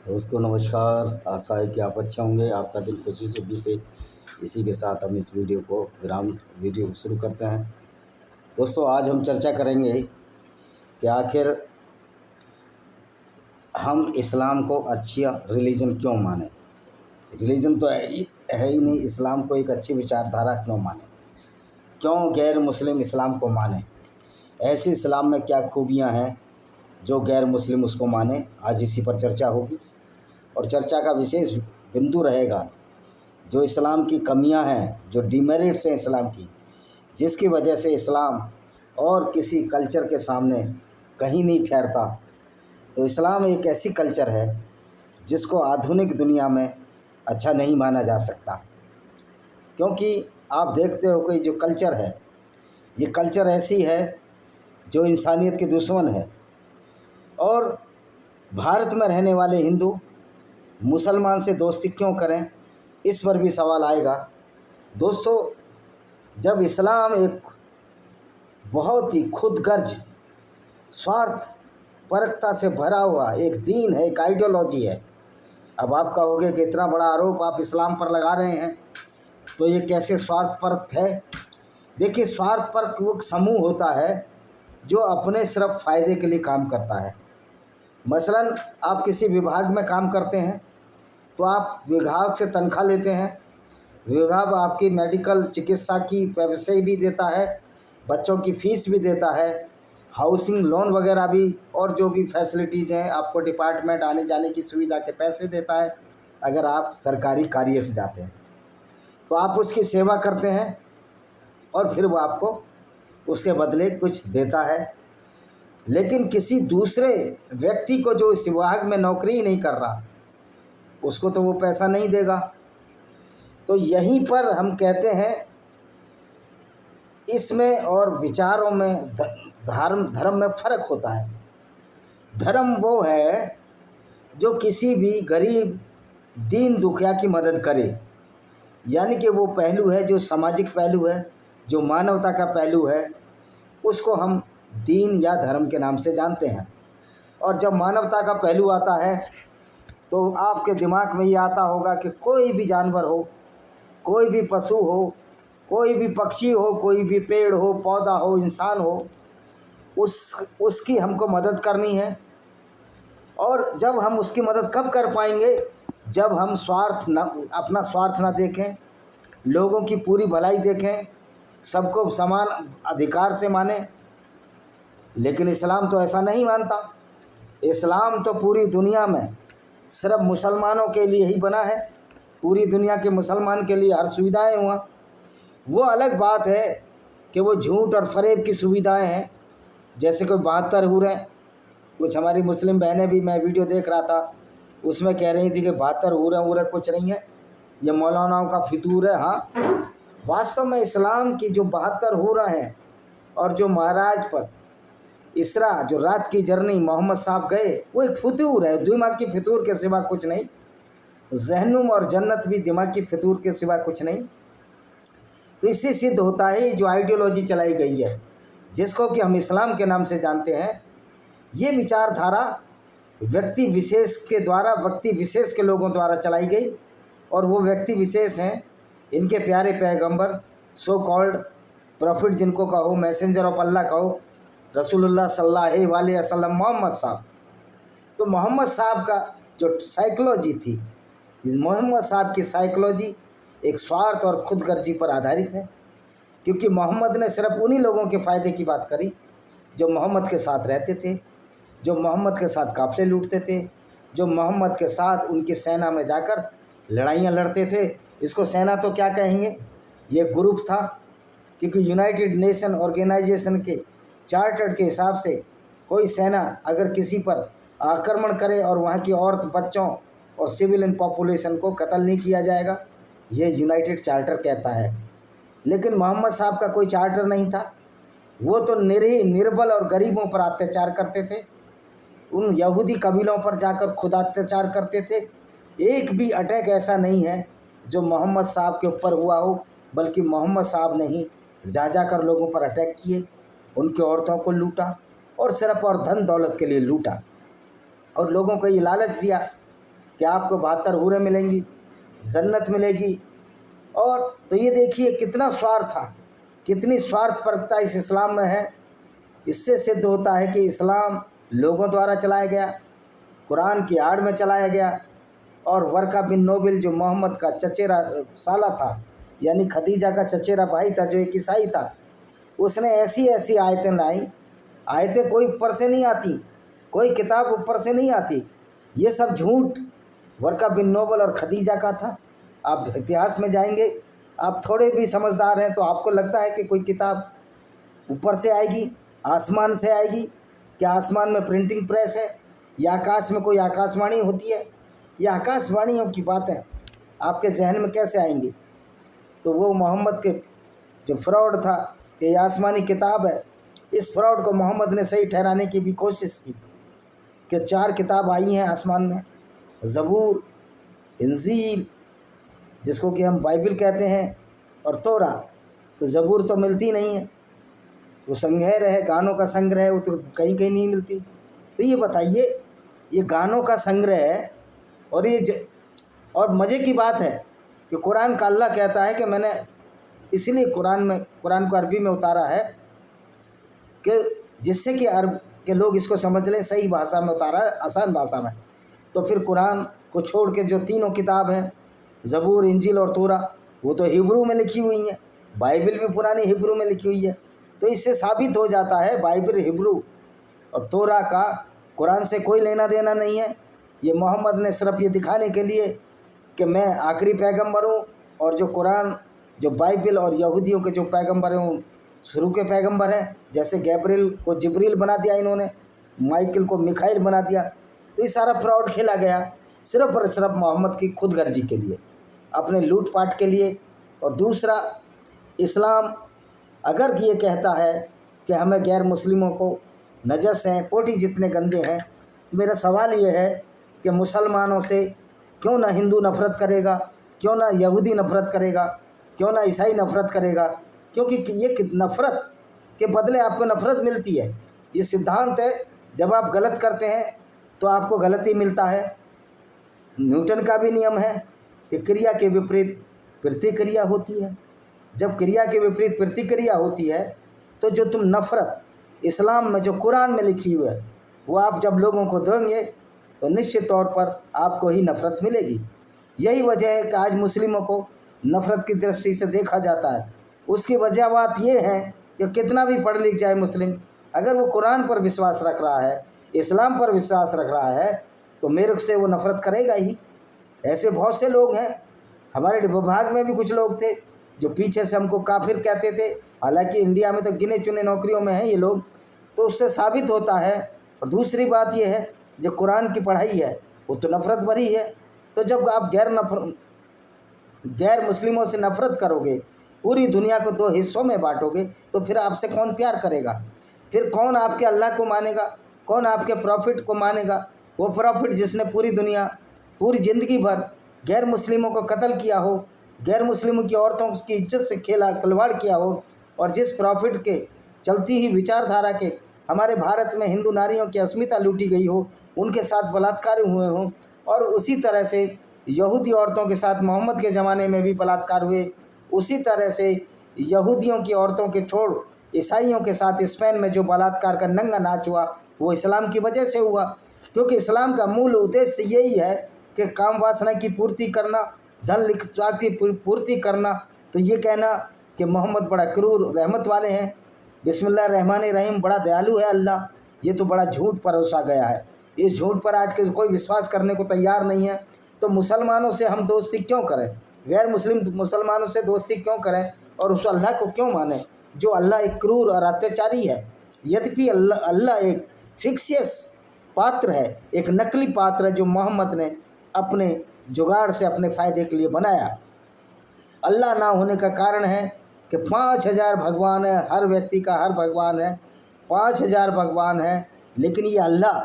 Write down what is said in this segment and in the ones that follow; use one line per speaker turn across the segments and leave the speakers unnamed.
दोस्तों नमस्कार। आशा है कि आप अच्छे होंगे, आपका दिन खुशी से बीते। इसी के साथ हम इस वीडियो शुरू करते हैं। दोस्तों आज हम चर्चा करेंगे कि आखिर हम इस्लाम को अच्छा रिलीजन क्यों माने। रिलीजन तो है ही नहीं, इस्लाम को एक अच्छी विचारधारा क्यों माने, क्यों गैर मुस्लिम इस्लाम को माने, ऐसे इस्लाम में क्या खूबियां हैं जो गैर मुस्लिम उसको माने। आज इसी पर चर्चा होगी और चर्चा का विशेष बिंदु रहेगा जो इस्लाम की कमियां हैं, जो डिमेरिट्स हैं इस्लाम की, जिसकी वजह से इस्लाम और किसी कल्चर के सामने कहीं नहीं ठहरता। तो इस्लाम एक ऐसी कल्चर है जिसको आधुनिक दुनिया में अच्छा नहीं माना जा सकता, क्योंकि आप देखते हो कि जो कल्चर है, ये कल्चर ऐसी है जो इंसानियत के दुश्मन है। और भारत में रहने वाले हिंदू मुसलमान से दोस्ती क्यों करें, इस पर भी सवाल आएगा। दोस्तों, जब इस्लाम एक बहुत ही खुदगर्ज स्वार्थ परकता से भरा हुआ एक दीन है, एक आइडियोलॉजी है। अब आप कहोगे कि इतना बड़ा आरोप आप इस्लाम पर लगा रहे हैं, तो ये कैसे स्वार्थपरक है। देखिए, स्वार्थपरक वो समूह होता है जो अपने सिर्फ फ़ायदे के लिए काम करता है। मसलन आप किसी विभाग में काम करते हैं तो आप विभाग से तनख्वाह लेते हैं, विभाग आपकी मेडिकल चिकित्सा की पैसे भी देता है, बच्चों की फ़ीस भी देता है, हाउसिंग लोन वगैरह भी, और जो भी फैसिलिटीज़ हैं आपको डिपार्टमेंट आने जाने की सुविधा के पैसे देता है। अगर आप सरकारी कार्य से जाते हैं तो आप उसकी सेवा करते हैं और फिर वो आपको उसके बदले कुछ देता है। लेकिन किसी दूसरे व्यक्ति को जो इस विभाग में नौकरी ही नहीं कर रहा, उसको तो वो पैसा नहीं देगा। तो यहीं पर हम कहते हैं इसमें और विचारों में धर्म में फ़र्क होता है। धर्म वो है जो किसी भी गरीब दीन दुखिया की मदद करे, यानी कि वो पहलू है जो सामाजिक पहलू है, जो मानवता का पहलू है, उसको हम दीन या धर्म के नाम से जानते हैं। और जब मानवता का पहलू आता है तो आपके दिमाग में ये आता होगा कि कोई भी जानवर हो, कोई भी पशु हो, कोई भी पक्षी हो, कोई भी पेड़ हो, पौधा हो, इंसान हो, उसकी हमको मदद करनी है। और जब हम उसकी मदद कब कर पाएंगे, जब हम अपना स्वार्थ ना देखें, लोगों की पूरी भलाई देखें, सबको समान अधिकार से माने। लेकिन इस्लाम तो ऐसा नहीं मानता। इस्लाम तो पूरी दुनिया में सिर्फ मुसलमानों के लिए ही बना है, पूरी दुनिया के मुसलमान के लिए हर सुविधाएं हुआ। वो अलग बात है कि वो झूठ और फरेब की सुविधाएं हैं, जैसे कोई 72 हूर हैं। कुछ हमारी मुस्लिम बहनें भी, मैं वीडियो देख रहा था, उसमें कह रही थी कि 72 हूर कुछ नहीं है, ये मौलानाओं का फितूर है। हाँ, वास्तव में इस्लाम की जो 72 हूर हैं और जो महाराज पर इसरा जो रात की जर्नी मोहम्मद साहब गए, वो एक फितूर है, दिमाग की फितूर के सिवा कुछ नहीं। जहन्नुम और जन्नत भी दिमाग की फितूर के सिवा कुछ नहीं। तो इससे सिद्ध होता है जो आइडियोलॉजी चलाई गई है, जिसको कि हम इस्लाम के नाम से जानते हैं, ये विचारधारा व्यक्ति विशेष के लोगों द्वारा चलाई गई। और वो व्यक्ति विशेष हैं इनके प्यारे पैगंबर, सो कॉल्ड प्रॉफिट जिनको कहो, मैसेंजर ऑफ अल्लाह कहो, रसूलुल्लाह सल्लल्लाहु अलैहि वसल्लम मोहम्मद साहब। तो मोहम्मद साहब का जो साइकोलॉजी थी, इस मोहम्मद साहब की साइकोलॉजी एक स्वार्थ और खुदगर्जी पर आधारित है, क्योंकि मोहम्मद ने सिर्फ उन्हीं लोगों के फ़ायदे की बात करी जो मोहम्मद के साथ रहते थे, जो मोहम्मद के साथ काफ़िले लूटते थे, जो मोहम्मद के साथ उनकी सेना में जाकर लड़ाइयाँ लड़ते थे। इसको सेना तो क्या कहेंगे, ये ग्रुप था, क्योंकि यूनाइटेड नेशन ऑर्गेनाइजेशन के चार्टर के हिसाब से कोई सेना अगर किसी पर आक्रमण करे और वहाँ की औरत, बच्चों और सिविलियन पॉपुलेशन को कत्ल नहीं किया जाएगा, ये यूनाइटेड चार्टर कहता है। लेकिन मोहम्मद साहब का कोई चार्टर नहीं था। वो तो निरीह, निर्बल और गरीबों पर अत्याचार करते थे, उन यहूदी कबीलों पर जाकर खुद अत्याचार करते थे। एक भी अटैक ऐसा नहीं है जो मोहम्मद साहब के ऊपर हुआ हो, बल्कि मोहम्मद साहब ने ही जा कर लोगों पर अटैक किए, उनकी औरतों को लूटा और सिर्फ और धन दौलत के लिए लूटा, और लोगों को ये लालच दिया कि आपको 72 हूरें मिलेंगी, जन्नत मिलेगी। और तो ये देखिए कितना स्वार्थ था, कितनी स्वार्थपरता इस इस्लाम में है। इससे सिद्ध होता है कि इस्लाम लोगों द्वारा चलाया गया, कुरान की आड़ में चलाया गया। और वर्का बिन नोबिल जो मोहम्मद का चचेरा साला था, यानी खदीजा का चचेरा भाई था, जो एक ईसाई था, उसने ऐसी ऐसी आयतें लाई। आयतें कोई ऊपर से नहीं आती, कोई किताब ऊपर से नहीं आती, ये सब झूठ वर्का बिन नोबल और खदीजा का था। आप इतिहास में जाएंगे, आप थोड़े भी समझदार हैं तो आपको लगता है कि कोई किताब ऊपर से आएगी, आसमान से आएगी। क्या आसमान में प्रिंटिंग प्रेस है, या आकाश में कोई आकाशवाणी होती है? ये आकाशवाणियों की बातें आपके जहन में कैसे आएंगी? तो वो मोहम्मद के जो फ्रॉड था कि ये आसमानी किताब है, इस फ्रॉड को मोहम्मद ने सही ठहराने की भी कोशिश की कि 4 किताब आई हैं आसमान में, ज़बूर, इंजील जिसको कि हम बाइबल कहते हैं, और तोरा। तो ज़बूर तो मिलती नहीं है, वो संग्रह है, गानों का संग्रह है, वो तो कहीं कहीं नहीं मिलती। तो ये बताइए, ये गानों का संग्रह है। और और मज़े की बात है कि कुरान का अल्लाह कहता है कि मैंने इसलिए कुरान को अरबी में उतारा है कि जिससे कि अरब के लोग इसको समझ लें, सही भाषा में उतारा है, आसान भाषा में। तो फिर कुरान को छोड़ के जो तीनों किताब हैं, ज़बूर, इंजील और तोरा, वो तो हिब्रू में लिखी हुई हैं। बाइबल भी पुरानी हिब्रू में लिखी हुई है। तो इससे साबित हो जाता है बाइबल हिब्रू और तोरा का कुरान से कोई लेना देना नहीं है। ये मोहम्मद ने सिर्फ ये दिखाने के लिए कि मैं आखिरी पैगंबर हूँ, और जो कुरान, जो बाइबल और यहूदियों के जो पैगंबर हैं वो शुरू के पैगंबर हैं। जैसे गैब्रियल को जिब्रील बना दिया इन्होंने, माइकल को मिखाइल बना दिया। तो ये सारा फ्रॉड खेला गया सिर्फ और सिर्फ मोहम्मद की खुदगर्जी के लिए, अपने लूटपाट के लिए। और दूसरा, इस्लाम अगर ये कहता है कि हमें गैर मुस्लिमों को नजस हैं, पोटी जितने गंदे हैं, तो मेरा सवाल ये है कि मुसलमानों से क्यों ना हिंदू नफ़रत करेगा, क्यों ना यहूदी नफ़रत करेगा, क्यों ना ईसाई नफ़रत करेगा? क्योंकि ये नफ़रत के बदले आपको नफ़रत मिलती है। ये सिद्धांत है, जब आप गलत करते हैं तो आपको गलत ही मिलता है। न्यूटन का भी नियम है कि क्रिया के विपरीत प्रतिक्रिया होती है। जब क्रिया के विपरीत प्रतिक्रिया होती है तो जो तुम नफ़रत इस्लाम में, जो कुरान में लिखी हुई है, वो आप जब लोगों को देंगे तो निश्चित तौर पर आपको ही नफ़रत मिलेगी। यही वजह है कि आज मुस्लिमों को नफ़रत की दृष्टि से देखा जाता है। उसकी वजह बात ये है कि कितना भी पढ़ लिख जाए मुस्लिम, अगर वो कुरान पर विश्वास रख रहा है, इस्लाम पर विश्वास रख रहा है, तो मेरे से वो नफ़रत करेगा ही। ऐसे बहुत से लोग हैं, हमारे विभाग में भी कुछ लोग थे जो पीछे से हमको काफिर कहते थे। हालांकि इंडिया में तो गिने चुने नौकरियों में हैं ये लोग। तो उससे साबित होता है। और दूसरी बात ये है, जो कुरान की पढ़ाई है वो तो नफ़रत भरी है। तो जब आप गैर मुस्लिमों से नफ़रत करोगे, पूरी दुनिया को 2 हिस्सों में बांटोगे, तो फिर आपसे कौन प्यार करेगा? फिर कौन आपके अल्लाह को मानेगा? कौन आपके प्रॉफिट को मानेगा? वो प्रॉफिट जिसने पूरी ज़िंदगी भर गैर मुस्लिमों को कत्ल किया हो, गैर मुस्लिमों की औरतों की इज्जत से खिलवाड़ किया हो, और जिस प्रॉफिट के चलती ही विचारधारा के हमारे भारत में हिंदू नारियों की अस्मिता लूटी गई हो, उनके साथ बलात्कार हुए हों, और उसी तरह से यहूदी औरतों के साथ मोहम्मद के ज़माने में भी बलात्कार हुए, उसी तरह से यहूदियों की औरतों के छोड़ ईसाइयों के साथ स्पेन में जो बलात्कार का नंगा नाच हुआ, वो इस्लाम की वजह से हुआ। क्योंकि इस्लाम का मूल उद्देश्य यही है कि काम वासना की पूर्ति करना, धन लिप्सा की पूर्ति करना। तो ये कहना कि मोहम्मद बड़ा क्रूर रहमत वाले हैं, बिस्मिल्लाह रहमान रहीम, बड़ा दयालु है अल्लाह, ये तो बड़ा झूठ परोसा गया है। इस झूठ पर आज के कोई विश्वास करने को तैयार नहीं है। तो मुसलमानों से हम दोस्ती क्यों करें, गैर मुस्लिम मुसलमानों से दोस्ती क्यों करें, और उस अल्लाह को क्यों माने जो अल्लाह एक क्रूर और अत्याचारी है? यद्यपि अल्लाह एक फिक्सियस पात्र है, एक नकली पात्र है जो मोहम्मद ने अपने जुगाड़ से अपने फ़ायदे के लिए बनाया। अल्लाह ना होने का कारण है कि 5000 भगवान है, हर व्यक्ति का हर भगवान है, 5000 भगवान है। लेकिन ये अल्लाह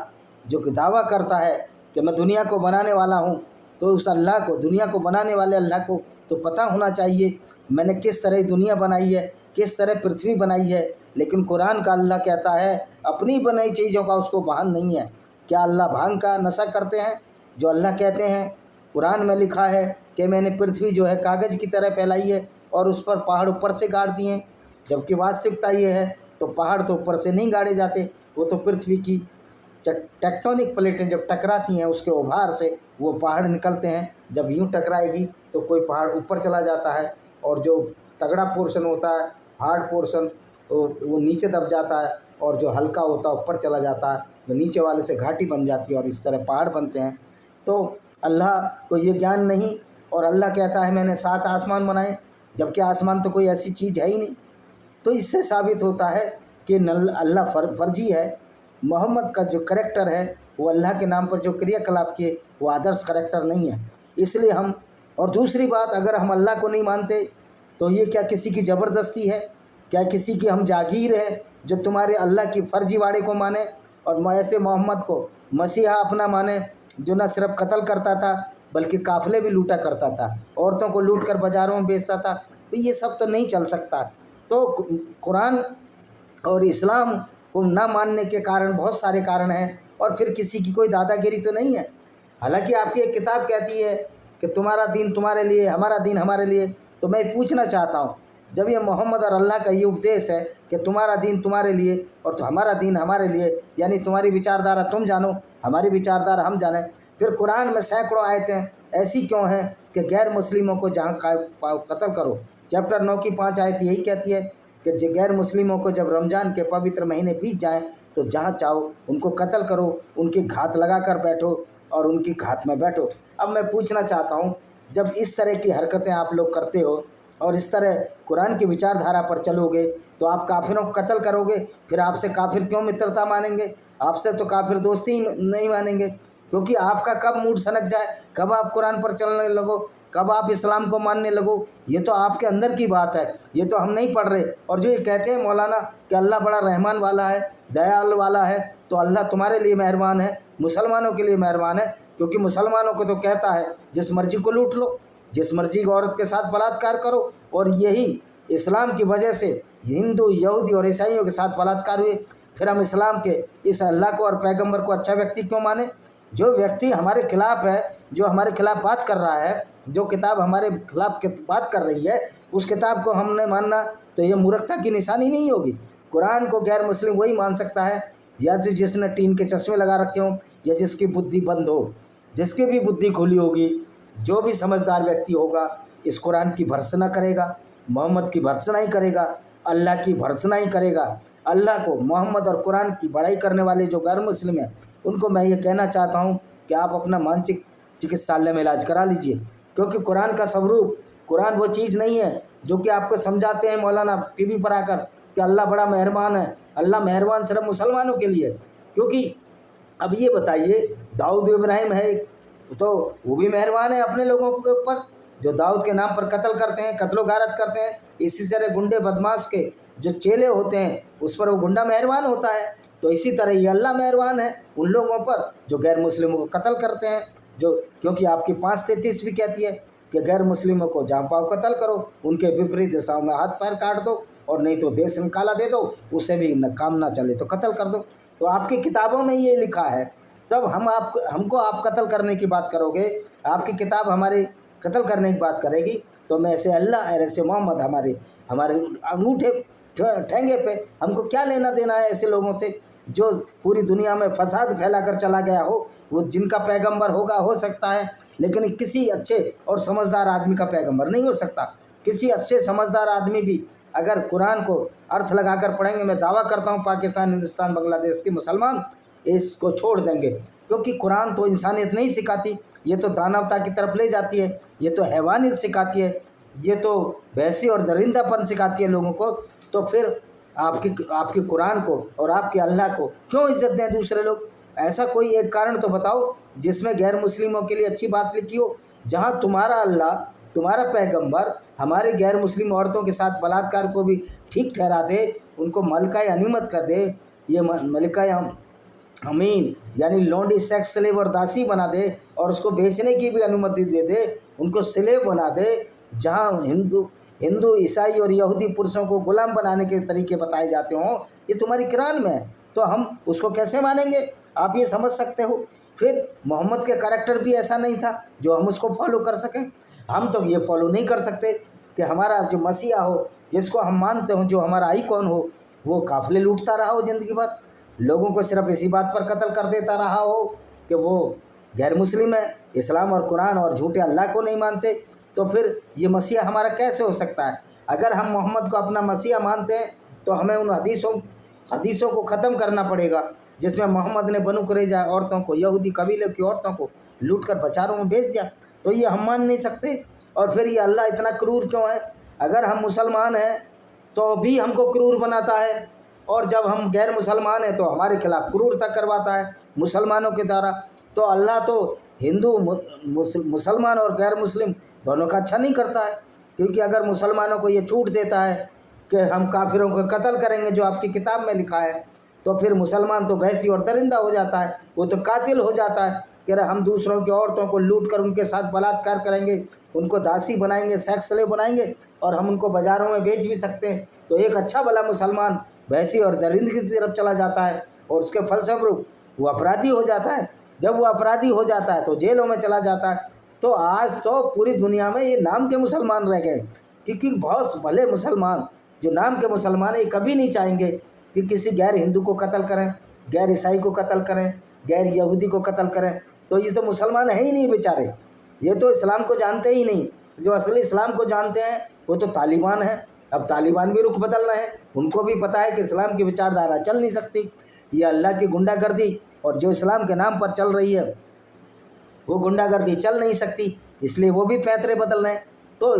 जो दावा करता है कि मैं दुनिया को बनाने वाला हूँ, तो उस अल्लाह को, दुनिया को बनाने वाले अल्लाह को तो पता होना चाहिए मैंने किस तरह दुनिया बनाई है, किस तरह पृथ्वी बनाई है। लेकिन कुरान का अल्लाह कहता है अपनी बनाई चीज़ों का उसको भान नहीं है। क्या अल्लाह भांग का नशा करते हैं? जो अल्लाह कहते हैं कुरान में लिखा है कि मैंने पृथ्वी जो है कागज़ की तरह फैलाई है और उस पर पहाड़ ऊपर से गाड़ दिए हैं, जबकि वास्तविकता ये है तो पहाड़ तो ऊपर से नहीं गाड़े जाते, वो तो पृथ्वी की टेक्टोनिक प्लेटें जब टकराती हैं उसके उभार से वो पहाड़ निकलते हैं। जब यूँ टकराएगी तो कोई पहाड़ ऊपर चला जाता है और जो तगड़ा पोर्शन होता है, हार्ड पोर्शन, वो नीचे दब जाता है, और जो हल्का होता है ऊपर चला जाता है, तो नीचे वाले से घाटी बन जाती है और इस तरह पहाड़ बनते हैं। तो अल्लाह को ये ज्ञान नहीं, और अल्लाह कहता है मैंने 7 आसमान बनाए, जबकि आसमान तो कोई ऐसी चीज़ है ही नहीं। तो इससे साबित होता है कि अल्लाह फर्जी है। मोहम्मद का जो करैक्टर है वो अल्लाह के नाम पर जो क्रियाकलाप किए वो आदर्श करैक्टर नहीं है। इसलिए हम, और दूसरी बात, अगर हम अल्लाह को नहीं मानते तो ये क्या किसी की ज़बरदस्ती है? क्या किसी की हम जागीर है जो तुम्हारे अल्लाह की फर्जीवाड़े को माने और ऐसे मोहम्मद को मसीहा अपना माने, जो न सिर्फ कत्ल करता था बल्कि काफ़िले भी लूटा करता था, औरतों को लूट कर बाज़ारों में बेचता था। तो ये सब तो नहीं चल सकता। तो कुरान और इस्लाम को ना मानने के कारण बहुत सारे कारण हैं, और फिर किसी की कोई दादागिरी तो नहीं है। हालांकि आपकी एक किताब कहती है कि तुम्हारा दीन तुम्हारे लिए, हमारा दीन हमारे लिए। तो मैं पूछना चाहता हूँ, जब ये मोहम्मद और अल्लाह का ये उपदेश है कि तुम्हारा दीन तुम्हारे लिए और तो हमारा दीन हमारे लिए, यानी तुम्हारी विचारधारा तुम जानो, हमारी विचारधारा हम जाने, फिर कुरान में सैकड़ों आयतें ऐसी क्यों हैं कि गैर मुस्लिमों को जहाँ कत्ल करो? चैप्टर 9 की 5 आयत यही कहती है कि गैर मुस्लिमों को जब रमज़ान के पवित्र महीने बीत जाएं तो जहाँ चाहो उनको कत्ल करो, उनकी घात लगा कर बैठो और उनकी घात में बैठो। अब मैं पूछना चाहता हूँ, जब इस तरह की हरकतें आप लोग करते हो और इस तरह कुरान की विचारधारा पर चलोगे तो आप काफिरों को कत्ल करोगे, फिर आपसे काफिर क्यों मित्रता मानेंगे? आपसे तो काफिर दोस्ती ही नहीं मानेंगे, क्योंकि आपका कब मूड सनक जाए, कब आप कुरान पर चलने लगो, कब आप इस्लाम को मानने लगो, ये तो आपके अंदर की बात है, ये तो हम नहीं पढ़ रहे। और जो ये कहते हैं मौलाना कि अल्लाह बड़ा रहमान वाला है, दयाल वाला है, तो अल्लाह तुम्हारे लिए मेहरबान है, मुसलमानों के लिए मेहरबान है, क्योंकि मुसलमानों को तो कहता है जिस मर्जी को लूट लो, जिस मर्जी की औरत के साथ बलात्कार करो। और यही इस्लाम की वजह से हिंदू, यहूदी और ईसाइयों के साथ बलात्कार हुए। फिर हम इस्लाम के इस अल्लाह को और पैगंबर को अच्छा व्यक्ति क्यों माने? जो व्यक्ति हमारे खिलाफ है, जो हमारे खिलाफ बात कर रहा है, जो किताब हमारे खिलाफ बात कर रही है, उस किताब को हमने मानना तो ये मूर्खता की निशानी नहीं होगी। कुरान को गैर मुस्लिम वही मान सकता है या जो जिसने टीन के चश्मे लगा रखे हों या जिसकी बुद्धि बंद हो। जिसकी भी बुद्धि खुली होगी, जो भी समझदार व्यक्ति होगा, इस कुरान की भर्त्सना करेगा, मोहम्मद की भर्त्सना ही करेगा, अल्लाह की भर्त्सना ही करेगा। अल्लाह को, मोहम्मद और कुरान की बड़ाई करने वाले जो गैर मुस्लिम हैं, उनको मैं ये कहना चाहता हूँ कि आप अपना मानसिक चिकित्सालय में इलाज करा लीजिए, क्योंकि कुरान का स्वरूप, कुरान वो चीज़ नहीं है जो कि आपको समझाते हैं मौलाना टीवी पर आकर कि अल्लाह बड़ा मेहरबान है। अल्लाह मेहरबान सिर्फ मुसलमानों के लिए, क्योंकि अब ये बताइए, दाऊद इब्राहिम है तो वो भी मेहरबान है अपने लोगों के ऊपर, जो दाऊद के नाम पर कत्ल करते हैं, कत्लो गारत करते हैं। इसी तरह गुंडे बदमाश के जो चेले होते हैं उस पर वो गुंडा मेहरबान होता है। तो इसी तरह ये अल्लाह मेहरबान है उन लोगों पर जो गैर मुस्लिमों को कत्ल करते हैं, जो क्योंकि आपकी 5:33 भी कहती है कि गैर मुस्लिमों को जहाँ पाओ कत्ल करो, उनके विपरीत दिशाओं में हाथ पैर काट दो, और नहीं तो देश निकाला दे दो, उससे भी काम ना चले तो कत्ल कर दो। तो आपकी किताबों में ये लिखा है। तब हमको आप कत्ल करने की बात करोगे, आपकी किताब हमारे कत्ल करने की बात करेगी, तो मैं ऐसे अल्लाह और ऐसे मोहम्मद हमारे अंगूठे ठेंगे पे हमको क्या लेना देना है ऐसे लोगों से जो पूरी दुनिया में फसाद फैला कर चला गया हो। वो जिनका पैगंबर होगा हो सकता है, लेकिन किसी अच्छे और समझदार आदमी का पैगंबर नहीं हो सकता। किसी अच्छे समझदार आदमी भी अगर कुरान को अर्थ लगाकर पढ़ेंगे, मैं दावा करता हूँ पाकिस्तान, हिंदुस्तान, बांग्लादेश के मुसलमान इसको छोड़ देंगे, क्योंकि कुरान तो इंसानियत नहीं सिखाती, ये तो दानवता की तरफ ले जाती है, ये तो हैवानियत सिखाती है, ये तो वैसी और दरिंदापन सिखाती है लोगों को। तो फिर आपकी कुरान को और आपके अल्लाह को क्यों इज्जत दें दूसरे लोग? ऐसा कोई एक कारण तो बताओ जिसमें गैर मुस्लिमों के लिए अच्छी बात लिखी हो, जहाँ तुम्हारा अल्लाह, तुम्हारा पैगंबर हमारे गैर मुस्लिम औरतों के साथ बलात्कार को भी ठीक ठहरा दे, उनको मलका अनीमत कर दे, ये मलिका अमीन यानी लौंडी सेक्स स्लेव और दासी बना दे, और उसको बेचने की भी अनुमति दे दे, उनको स्लेव बना दे। जहाँ हिंदू, ईसाई और यहूदी पुरुषों को गुलाम बनाने के तरीके बताए जाते हों, ये तुम्हारी कुरान में है, तो हम उसको कैसे मानेंगे? आप ये समझ सकते हो। फिर मोहम्मद के करैक्टर भी ऐसा नहीं था जो हम उसको फॉलो कर सकें। हम तो ये फॉलो नहीं कर सकते कि हमारा जो मसीहा हो, जिसको हम मानते हो, जो हमारा आइकॉन हो, वो काफ़िले लूटता रहा हो ज़िंदगी भर, लोगों को सिर्फ इसी बात पर कत्ल कर देता रहा हो कि वो गैर मुस्लिम है, इस्लाम और कुरान और झूठे अल्लाह को नहीं मानते। तो फिर ये मसीहा हमारा कैसे हो सकता है? अगर हम मोहम्मद को अपना मसीहा मानते हैं तो हमें उन हदीसों को ख़त्म करना पड़ेगा जिसमें मोहम्मद ने बनु कुरैज़ा औरतों को, यहूदी कबीले की औरतों को लूट कर बाजारों में बेच दिया। तो ये हम मान नहीं सकते। और फिर ये अल्लाह इतना क्रूर क्यों है? अगर हम मुसलमान हैं तो भी हमको क्रूर बनाता है, और जब हम गैर मुसलमान हैं तो हमारे खिलाफ क्रूरता करवाता है मुसलमानों के द्वारा। तो अल्लाह तो हिंदू मुसलमान और गैर मुस्लिम दोनों का अच्छा नहीं करता है, क्योंकि अगर मुसलमानों को ये छूट देता है कि हम काफिरों को कत्ल करेंगे जो आपकी किताब में लिखा है, तो फिर मुसलमान तो भैंसी और दरिंदा हो जाता है, वो तो कातिल हो जाता है कि हम दूसरों की औरतों को लूट कर उनके साथ बलात्कार करेंगे, उनको दासी बनाएंगे, सेक्स स्लेव बनाएंगे, और हम उनको बाज़ारों में बेच भी सकते हैं। तो एक अच्छा भला मुसलमान भैंसी और दरिंदगी की तरफ चला जाता है और उसके फलस्वरूप वो अपराधी हो जाता है। जब वो अपराधी हो जाता है तो जेलों में चला जाता है। तो आज तो पूरी दुनिया में ये नाम के मुसलमान रह गए, क्योंकि बहुत भले मुसलमान जो नाम के मुसलमान हैं ये कभी नहीं चाहेंगे कि किसी गैर हिंदू को कत्ल करें, गैर ईसाई को कत्ल करें, गैर यहूदी को कत्ल करें। तो ये तो मुसलमान है ही नहीं बेचारे, ये तो इस्लाम को जानते ही नहीं। जो असली इस्लाम को जानते हैं वो तो तालिबान है। अब तालिबान भी रुख बदल रहे हैं, उनको भी पता है कि इस्लाम की विचारधारा चल नहीं सकती, ये अल्लाह की गुंडागर्दी और जो इस्लाम के नाम पर चल रही है वो गुंडागर्दी चल नहीं सकती, इसलिए वो भी पैतरे बदल रहे हैं। तो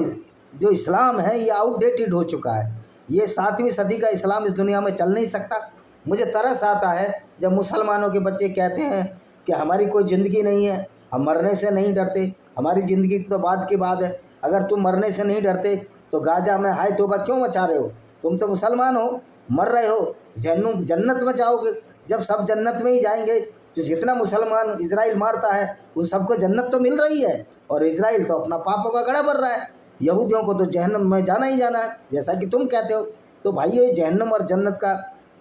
जो इस्लाम है ये आउटडेटेड हो चुका है, ये 7वीं सदी का इस्लाम इस दुनिया में चल नहीं सकता। मुझे तरस आता है जब मुसलमानों के बच्चे कहते हैं कि हमारी कोई ज़िंदगी नहीं है, हम मरने से नहीं डरते, हमारी ज़िंदगी तो बाद की बात है। अगर तुम मरने से नहीं डरते तो गाजा में हाय तौबा क्यों मचा रहे हो? तुम तो मुसलमान हो, मर रहे हो, जन्नत में जाओगे। जब सब जन्नत में ही जाएंगे तो जितना मुसलमान इजराइल मारता है उन सबको जन्नत तो मिल रही है, और इजराइल तो अपना पापों का गड़ा भर रहा है। यहूदियों को तो जहन्नम में जाना ही जाना है, जैसा कि तुम कहते हो। तो भाई ये जहन्नम और जन्नत का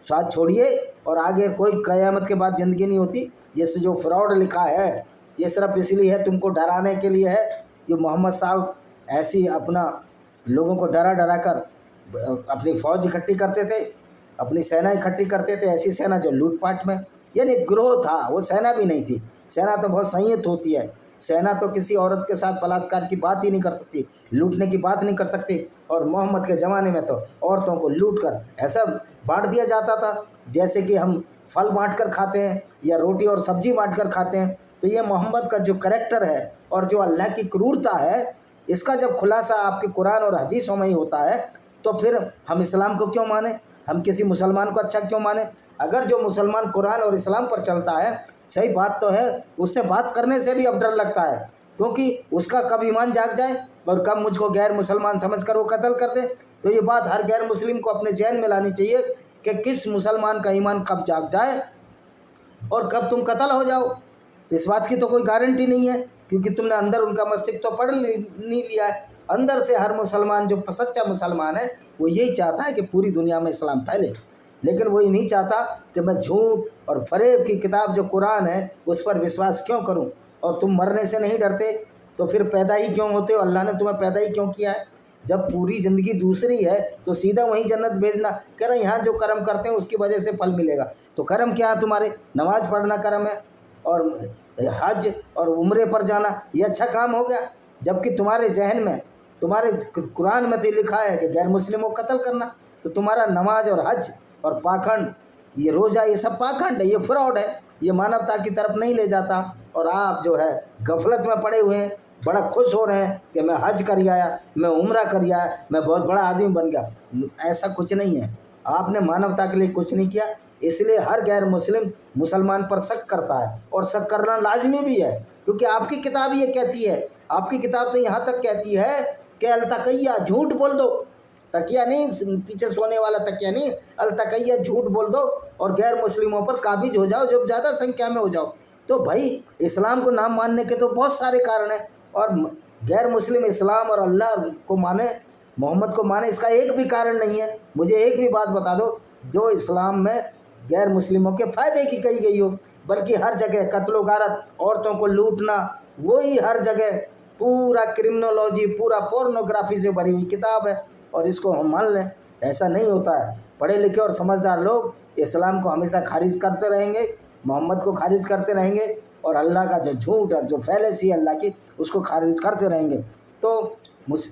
स्वाद छोड़िए, और आगे कोई क़यामत के बाद ज़िंदगी नहीं होती। ये जो फ्रॉड लिखा है ये सिर्फ इसलिए है, तुमको डराने के लिए है कि मोहम्मद साहब ऐसी अपना लोगों को डरा डरा कर अपनी फ़ौज इकट्ठी करते थे, अपनी सेना इकट्ठी करते थे, ऐसी सेना जो लूटपाट में, यानी ग्रोह था, वो सेना भी नहीं थी। सेना तो बहुत संयत होती है, सेना तो किसी औरत के साथ बलात्कार की बात ही नहीं कर सकती, लूटने की बात नहीं कर सकती। और मोहम्मद के ज़माने में तो औरतों को लूट कर ऐसा बांट दिया जाता था जैसे कि हम फल बांट कर खाते हैं या रोटी और सब्जी बांट कर खाते हैं। तो ये मोहम्मद का जो करैक्टर है और जो अल्लाह की क्रूरता है, इसका जब खुलासा आपके कुरान और हदीसों में ही होता है, तो फिर हम इस्लाम को क्यों माने? हम किसी मुसलमान को अच्छा क्यों माने? अगर जो मुसलमान कुरान और इस्लाम पर चलता है, सही बात तो है, उससे बात करने से भी अब डर लगता है, क्योंकि उसका कब ईमान जाग जाए और कब मुझको गैर मुसलमान समझकर वो कत्ल कर दे। तो ये बात हर गैर मुस्लिम को अपने जहन में लानी चाहिए कि किस मुसलमान का ईमान कब जाग जाए और कब तुम कत्ल हो जाओ। तो इस बात की तो कोई गारंटी नहीं है, क्योंकि तुमने अंदर उनका मस्तिष्क तो पढ़ नहीं लिया है। अंदर से हर मुसलमान जो सच्चा मुसलमान है वो यही चाहता है कि पूरी दुनिया में इस्लाम फैले, लेकिन वो ये नहीं चाहता कि मैं झूठ और फरेब की किताब जो कुरान है उस पर विश्वास क्यों करूं। और तुम मरने से नहीं डरते तो फिर पैदा ही क्यों होते हो? अल्लाह ने तुम्हें पैदा ही क्यों किया है? जब पूरी ज़िंदगी दूसरी है तो सीधा वहीं जन्नत भेजना। कह रहे यहाँ जो कर्म करते हैं उसकी वजह से फल मिलेगा। तो कर्म क्या है तुम्हारे? नमाज पढ़ना कर्म है, और हज और उम्रे पर जाना ये अच्छा काम हो गया, जबकि तुम्हारे जहन में, तुम्हारे कुरान में तो लिखा है कि गैर मुस्लिमों को कत्ल करना। तो तुम्हारा नमाज और हज और पाखंड, ये रोज़ा, ये सब पाखंड है, ये फ्रॉड है, ये मानवता की तरफ नहीं ले जाता। और आप जो है गफलत में पड़े हुए हैं, बड़ा खुश हो रहे हैं कि मैं हज कर आया, मैं उम्रा कर आया, मैं बहुत बड़ा आदमी बन गया। ऐसा कुछ नहीं है, आपने मानवता के लिए कुछ नहीं किया। इसलिए हर गैर मुस्लिम मुसलमान पर शक करता है, और शक करना लाजमी भी है, क्योंकि आपकी किताब ये कहती है, आपकी किताब तो यहाँ तक कहती है कि अलतकैया, झूठ बोल दो, तकिया नहीं, पीछे सोने वाला तकिया नहीं, अलतकैया, झूठ बोल दो और गैर मुस्लिमों पर काबिज हो जाओ, जब ज़्यादा संख्या में हो जाओ। तो भाई इस्लाम को नाम मानने के तो बहुत सारे कारण हैं, और गैर मुस्लिम इस्लाम और अल्लाह को माने, मोहम्मद को माने, इसका एक भी कारण नहीं है। मुझे एक भी बात बता दो जो इस्लाम में गैर मुस्लिमों के फ़ायदे की कही गई हो। बल्कि हर जगह कत्लो गारत, औरतों को लूटना, वही हर जगह पूरा क्रिमिनोलॉजी, पूरा पोर्नोग्राफी से भरी हुई किताब है। और इसको हम मान लें, ऐसा नहीं होता है। पढ़े लिखे और समझदार लोग इस्लाम को हमेशा खारिज करते रहेंगे, मोहम्मद को खारिज करते रहेंगे, और अल्लाह का जो झूठ और जो फैलेसी है अल्लाह की, उसको खारिज करते रहेंगे। तो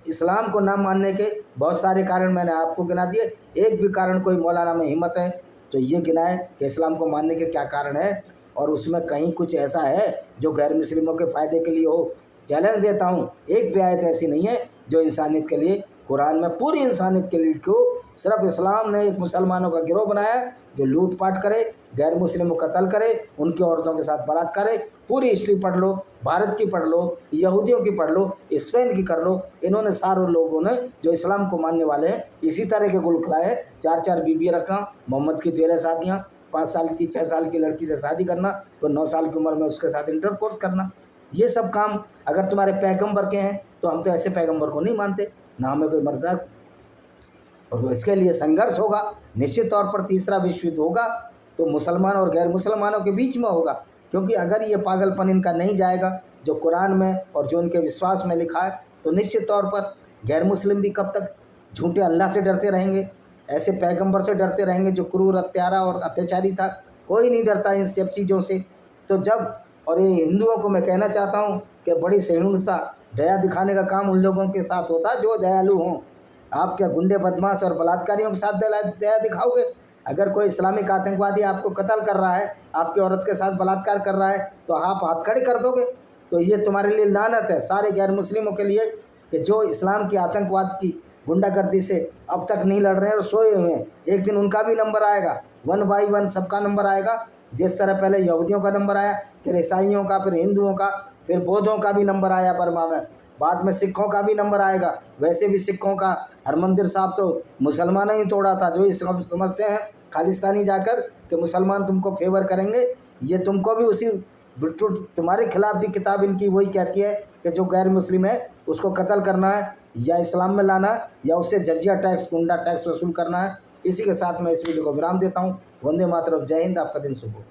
इस्लाम को ना मानने के बहुत सारे कारण मैंने आपको गिना दिए। एक भी कारण कोई मौलाना में हिम्मत है तो ये गिनाए कि इस्लाम को मानने के क्या कारण है, और उसमें कहीं कुछ ऐसा है जो गैर मुस्लिमों के फ़ायदे के लिए हो। चैलेंज देता हूँ, एक भी आयत ऐसी नहीं है जो इंसानियत के लिए, कुरान में पूरी इंसानियत के लिए क्यों, सिर्फ इस्लाम ने एक मुसलमानों का गिरोह बनाया है जो लूटपाट करे, गैर मुस्लिमों को कत्ल करे, उनकी औरतों के साथ बलात्कार करे। पूरी हिस्ट्री पढ़ लो, भारत की पढ़ लो, यहूदियों की पढ़ लो, स्पेन की कर लो। इन्होंने सारे लोगों ने जो इस्लाम को मानने वाले हैं इसी तरह के गुल खिलाए। 4-4 बीबियाँ रखना, मोहम्मद की 13 शादियाँ, 5 साल की 6 साल की लड़की से शादी करना, तो 9 साल की उम्र में उसके साथ इंटरकोर्स करना। ये सब काम अगर तुम्हारे पैगंबर के हैं तो हम तो ऐसे पैगंबर को नहीं मानते, ना हमें कोई मर्दा। और इसके लिए संघर्ष होगा निश्चित तौर पर। तीसरा विश्व युद्ध होगा तो मुसलमान और गैर मुसलमानों के बीच में होगा, क्योंकि अगर ये पागलपन इनका नहीं जाएगा जो कुरान में और जो उनके विश्वास में लिखा है, तो निश्चित तौर पर गैर मुस्लिम भी कब तक झूठे अल्लाह से डरते रहेंगे, ऐसे पैगंबर से डरते रहेंगे जो क्रूर, हत्यारा और अत्याचारी था। कोई नहीं डरता इन सब चीज़ों से। तो जब, और ये हिंदुओं को मैं कहना चाहता हूँ कि बड़ी सहिष्णुता, दया दिखाने का काम उन लोगों के साथ होता है जो दयालु हों। आप क्या गुंडे, बदमाश और बलात्कारियों के साथ दया दिखाओगे? अगर कोई इस्लामिक आतंकवादी आपको कत्ल कर रहा है, आपकी औरत के साथ बलात्कार कर रहा है, तो आप हाथ खड़े कर दोगे? तो ये तुम्हारे लिए लानत है, सारे गैर मुस्लिमों के लिए, कि जो इस्लाम की आतंकवाद की गुंडागर्दी से अब तक नहीं लड़ रहे हैं और सोए हुए हैं। एक दिन उनका भी नंबर आएगा, 1 बाई 1 सबका नंबर आएगा। जिस तरह पहले यहूदियों का नंबर आया, फिर ईसाइयों का, फिर हिंदुओं का, फिर बौद्धों का भी नंबर आया बर्मा में, बाद में सिखों का भी नंबर आएगा। वैसे भी सिखों का हरमंदिर साहब तो मुसलमानों ही तोड़ा था, जो इस समझते हैं खालिस्तानी जाकर कि मुसलमान तुमको फेवर करेंगे, ये तुमको भी उसी बिट्टू, तुम्हारे खिलाफ भी किताब इनकी वही कहती है कि जो गैर मुस्लिम है उसको कत्ल करना है, या इस्लाम में लाना, या उससे जजिया टैक्स, गुंडा टैक्स वसूल करना है। इसी के साथ मैं इस वीडियो को विराम देता हूँ। वंदे मातरम, जय हिंद, आपका दिन शुभ हो।